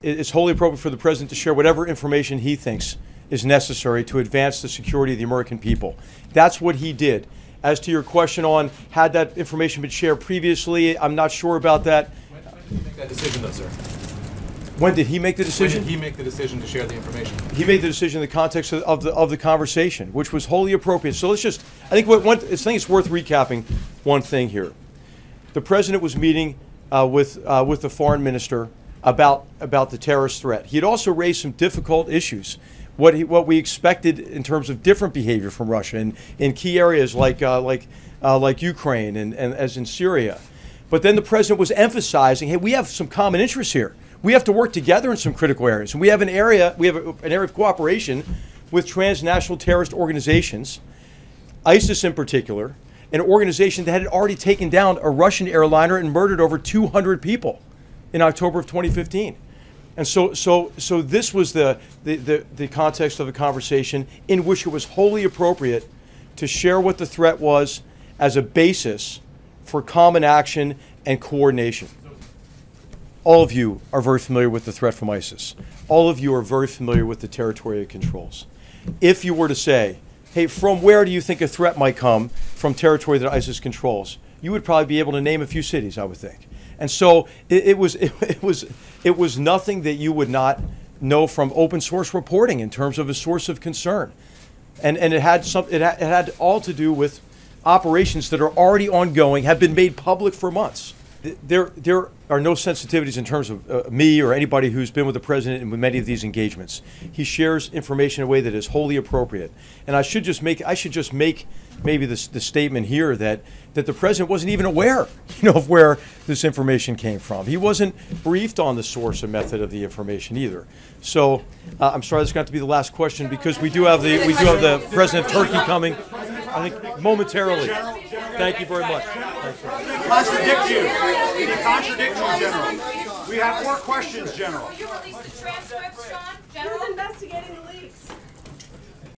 it's wholly appropriate for the president to share whatever information he thinks is necessary to advance the security of the American people. That's what he did. As to your question on had that information been shared previously, I'm not sure about that. When did he make that decision, though, sir? When did he make the decision? When did he make the decision to share the information? He made the decision in the context of the conversation, which was wholly appropriate. So let's just, I think it's worth recapping one thing here. The president was meeting with the foreign minister about the terrorist threat. He had also raised some difficult issues. What we expected in terms of different behavior from Russia in key areas like Ukraine and as in Syria. But then the president was emphasizing, hey, we have some common interests here. We have to work together in some critical areas. And we have an area of cooperation with transnational terrorist organizations, ISIS in particular, an organization that had already taken down a Russian airliner and murdered over 200 people in October of 2015. And so this was the context of the conversation in which it was wholly appropriate to share what the threat was as a basis for common action and coordination. All of you are very familiar with the threat from ISIS. All of you are very familiar with the territorial controls. If you were to say, hey, from where do you think a threat might come from territory that ISIS controls, you would probably be able to name a few cities, I would think. And so it was nothing that you would not know from open source reporting in terms of a source of concern. And it had all to do with operations that are already ongoing, have been made public for months. There are no sensitivities in terms of me or anybody who's been with the president in many of these engagements. He shares information in a way that is wholly appropriate. And I should just make maybe the statement here that the president wasn't even aware, of where this information came from. He wasn't briefed on the source and method of the information either. So I'm sorry, this is going to have to be the last question because we do have the president of Turkey coming, I think momentarily. Thank you very much. Contradict you. He contradicts you, General. We have more questions, General. Will you release the transcripts, John? Who's investigating the leaks?